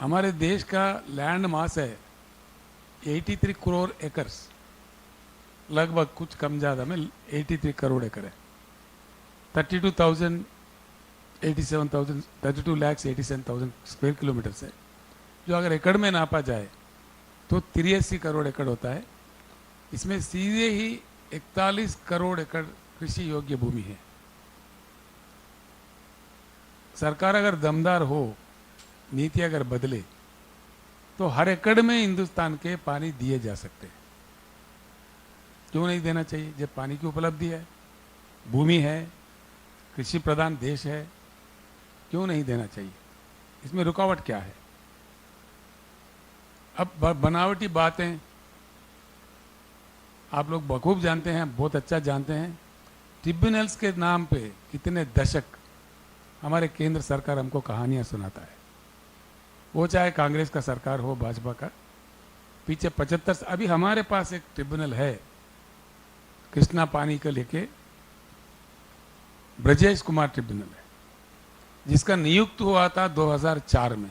हमारे देश का लैंड मास है 83 करोड़ एकर्स, लगभग कुछ कम ज़्यादा में 83 करोड़ एकड़ है। 32,000 87,000 32,87,000 स्क्वायर किलोमीटर है, जो अगर एकड़ में नापा जाए तो 83 करोड़ एकड़ होता है। इसमें सीधे ही 41 करोड़ एकड़ कृषि योग्य भूमि है। सरकार अगर दमदार हो, नीति अगर बदले, तो हर एकड़ में हिंदुस्तान के पानी दिए जा सकते हैं। क्यों नहीं देना चाहिए? जब पानी की उपलब्धि है, भूमि है, कृषि प्रधान देश है, क्यों नहीं देना चाहिए? इसमें रुकावट क्या है? अब बनावटी बातें आप लोग बखूब जानते हैं, बहुत अच्छा जानते हैं। ट्रिब्यूनल्स के नाम पे कितने दशक हमारे केंद्र सरकार हमको कहानियां सुनाता है, वो चाहे कांग्रेस का सरकार हो, भाजपा का। पीछे 75 अभी हमारे पास एक ट्रिब्यूनल है कृष्णा पानी को लेके, ब्रजेश कुमार ट्रिब्यूनल है, जिसका नियुक्त हुआ था 2004 में।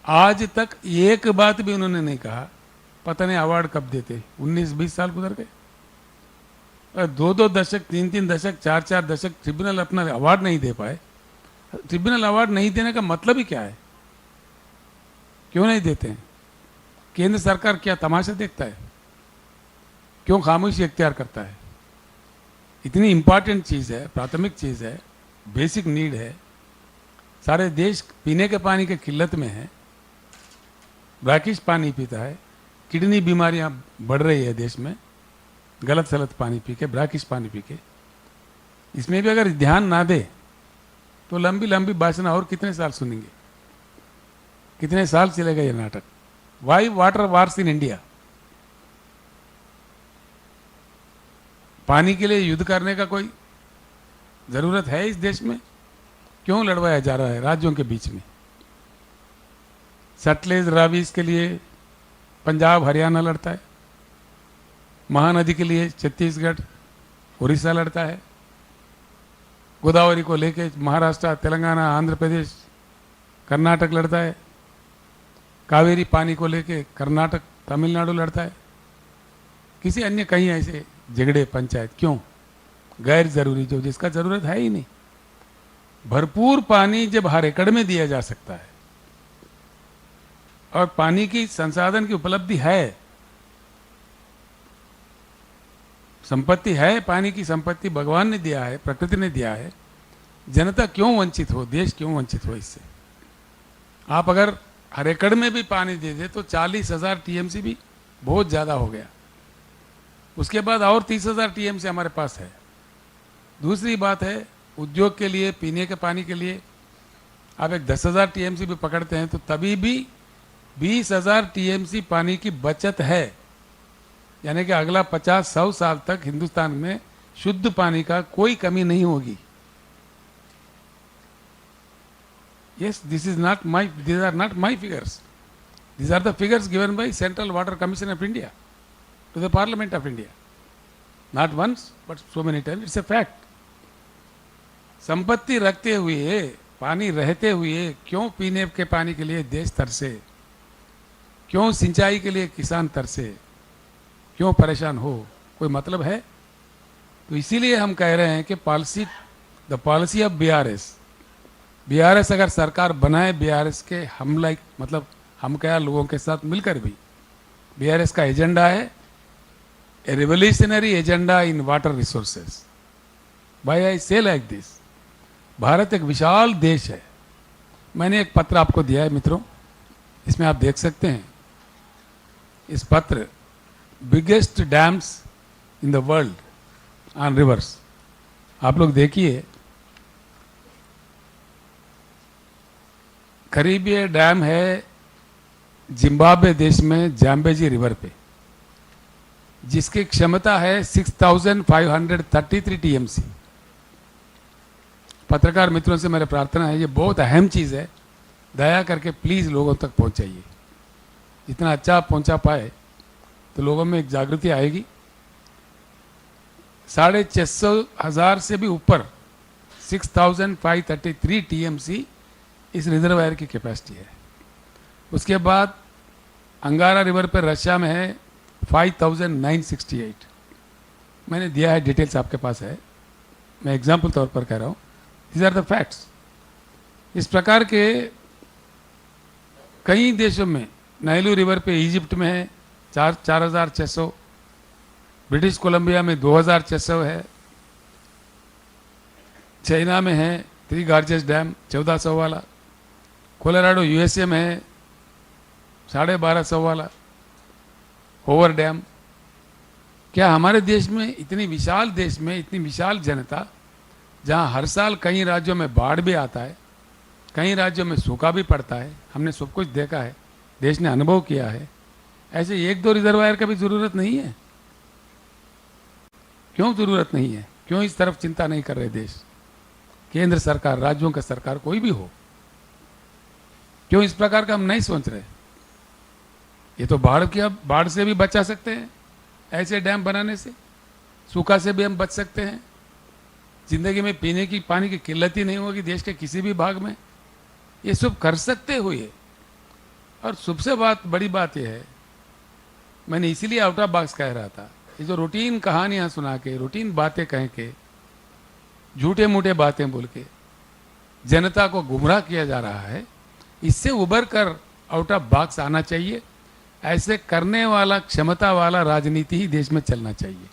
आज तक एक बात भी उन्होंने नहीं कहा, पता नहीं अवार्ड कब देते। 19-20 साल गुजर गए, 2-2 दशक, 3-3 दशक, 4-4 दशक ट्रिब्यूनल अपना अवार्ड नहीं दे पाए। ट्रिब्यूनल अवार्ड नहीं देने का मतलब ही क्या है? क्यों नहीं देते हैं? केंद्र सरकार क्या तमाशा देखता है? क्यों खामोशी इख्तियार करता है? इतनी इंपॉर्टेंट चीज़ है, प्राथमिक चीज़ है, बेसिक नीड है। सारे देश पीने के पानी के किल्लत में है, ब्रैकिश पानी पीता है, किडनी बीमारियां बढ़ रही है देश में, गलत सलत पानी पी के, ब्रैकिश पानी पी के। इसमें भी अगर ध्यान ना दे तो लंबी लंबी भाषण और कितने साल सुनेंगे? कितने साल चलेगा ये नाटक? Y water wars in India? पानी के लिए युद्ध करने का कोई जरूरत है इस देश में? क्यों लड़वाया जा रहा है राज्यों के बीच में? सटलेज रावीज के लिए पंजाब हरियाणा लड़ता है, महानदी के लिए छत्तीसगढ़ उड़ीसा लड़ता है, गोदावरी को लेके महाराष्ट्र, तेलंगाना, आंध्र प्रदेश, कर्नाटक लड़ता है, कावेरी पानी को लेके कर्नाटक, तमिलनाडु लड़ता है। किसी अन्य कहीं ऐसे झगड़े पंचायत क्यों? गैर जरूरी, जो जिसका जरूरत है ही नहीं। भरपूर पानी जब हर एकड़ में दिया जा सकता है और पानी की संसाधन की उपलब्धि है, संपत्ति है, पानी की संपत्ति भगवान ने दिया है, प्रकृति ने दिया है, जनता क्यों वंचित हो? देश क्यों वंचित हो इससे? आप अगर हर एकड़ में भी पानी दे दे तो 40,000 टीएमसी भी बहुत ज़्यादा हो गया। उसके बाद और 30,000 टीएमसी हमारे पास है। दूसरी बात है, उद्योग के लिए, पीने के पानी के लिए आप एक 10,000 टीएमसी भी पकड़ते हैं तो तभी भी 20,000 टीएमसी पानी की बचत है। यानी कि अगला 50-100 साल तक हिंदुस्तान में शुद्ध पानी का कोई कमी नहीं होगी। Yes, these are not my figures. These are the figures given by Central Water Commission of India to the Parliament of India. Not once, but so many times. It's a fact. संपत्ति रखते हुए, पानी रहते हुए क्यों पीने के पानी के लिए देश तरसे? क्यों सिंचाई के लिए किसान तरसे? क्यों परेशान हो? कोई मतलब है? तो इसीलिए हम कह रहे हैं कि द पॉलिसी ऑफ बीआरएस अगर सरकार बनाए, बीआरएस के हम मतलब हम क्या लोगों के साथ मिलकर भी, बीआरएस का एजेंडा है a revolutionary agenda in water resources. भाई आई से लाइक दिस, भारत एक विशाल देश है। मैंने एक पत्र आपको दिया है मित्रों, इसमें आप देख सकते हैं। इस पत्र biggest dams in the world on reverse, आप लोग देखिए। करीबी डैम है जिम्बाब्वे देश में जाम्बेजी रिवर पे, जिसकी क्षमता है 6,533 टीएमसी। पत्रकार मित्रों से मेरी प्रार्थना है, ये बहुत अहम चीज़ है, दया करके प्लीज़ लोगों तक पहुंचाइए। जितना अच्छा आप पहुंचा पाए तो लोगों में एक जागृति आएगी। 650,000 से भी ऊपर 6,533 टीएमसी इस रिजर्वायर की कैपेसिटी है। उसके बाद अंगारा रिवर पे रशिया में है 5968। मैंने दिया है, डिटेल्स आपके पास है, मैं एग्जाम्पल तौर पर कह रहा हूँ, दीज आर द फैक्ट्स। इस प्रकार के कई देशों में, नाइलू रिवर पे इजिप्ट में है 4600, ब्रिटिश कोलंबिया में 2600 है, चाइना में है 3 गार्जेस डैम 1400 वाला, कोलोराडो यूएसए में है 1250 वाला ओवर डैम। क्या हमारे देश में, इतनी विशाल देश में, इतनी विशाल जनता, जहां हर साल कई राज्यों में बाढ़ भी आता है, कई राज्यों में सूखा भी पड़ता है, हमने सब कुछ देखा है, देश ने अनुभव किया है, ऐसे 1-2 रिजर्वायर का भी जरूरत नहीं है? क्यों जरूरत नहीं है? क्यों इस तरफ चिंता नहीं कर रहे देश, केंद्र सरकार, राज्यों का सरकार, कोई भी हो? क्यों इस प्रकार का हम नहीं सोच रहे? ये तो बाढ़ से भी बचा सकते हैं, ऐसे डैम बनाने से सूखा से भी हम बच सकते हैं, जिंदगी में पीने की पानी की किल्लत ही नहीं होगी देश के किसी भी भाग में। ये सब कर सकते हुए, और सबसे बड़ी बात यह है, मैंने इसीलिए आउट ऑफ बॉक्स कह रहा था, ये जो रूटीन कहानियां सुना के, रूटीन बातें कह के, झूठे मूठे बातें बोल के जनता को गुमराह किया जा रहा है, इससे उबर कर आउट ऑफ बॉक्स आना चाहिए। ऐसे करने वाला, क्षमता वाला राजनीति ही देश में चलना चाहिए।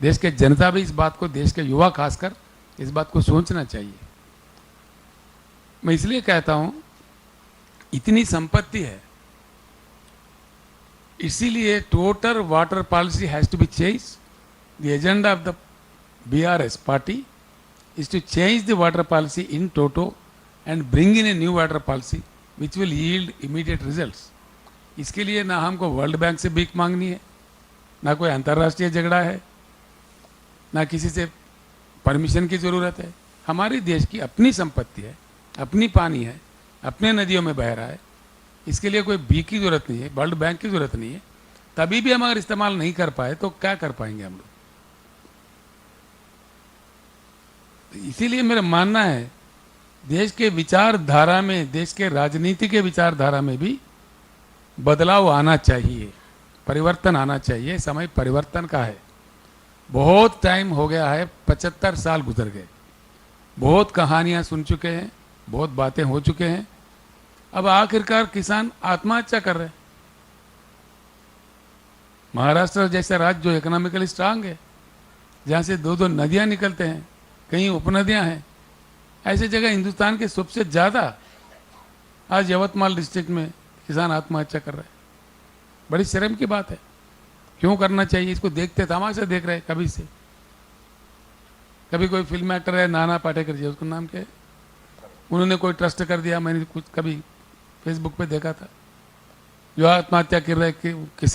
देश के जनता भी इस बात को, देश के युवा खासकर इस बात को सोचना चाहिए। मैं इसलिए कहता हूं, इतनी संपत्ति है, इसीलिए total water policy has to be change. The agenda of the BRS party is to change the water policy in toto and bring in a new water policy which will yield immediate results. इसके लिए ना हमको world bank से भीख मांगनी है, ना कोई अंतर्राष्ट्रीय झगड़ा है, ना किसी से परमिशन की ज़रूरत है। हमारे देश की अपनी संपत्ति है, अपनी पानी है, अपने नदियों में बह रहा है, इसके लिए कोई भीख की ज़रूरत नहीं है, वर्ल्ड बैंक की ज़रूरत नहीं है। तभी भी हम अगर इस्तेमाल नहीं कर पाए तो क्या कर पाएंगे हम लोग? इसीलिए मेरा मानना है, देश के विचारधारा में, देश के राजनीति के विचारधारा में भी बदलाव आना चाहिए, परिवर्तन आना चाहिए। समय परिवर्तन का है। बहुत टाइम हो गया है, 75 साल गुजर गए, बहुत कहानियां सुन चुके हैं, बहुत बातें हो चुके हैं। अब आखिरकार किसान आत्महत्या कर रहे हैं। महाराष्ट्र जैसा राज्य जो इकोनॉमिकली स्ट्रांग है, जहाँ से 2-2 नदियाँ निकलते हैं, कहीं उपनदियाँ हैं, ऐसे जगह हिंदुस्तान के सबसे ज़्यादा आज यवतमाल डिस्ट्रिक्ट में किसान आत्महत्या कर रहे हैं। बड़ी शर्म की बात है। क्यों करना चाहिए? इसको देखते तमाशा देख रहे हैं कभी से। कभी कोई फिल्म एक्टर है, नाना पाटेकर जी, उसका नाम क्या है, उन्होंने कोई ट्रस्ट कर दिया, मैंने कुछ कभी फेसबुक पे देखा था, जो आत्महत्या कर रहे किसान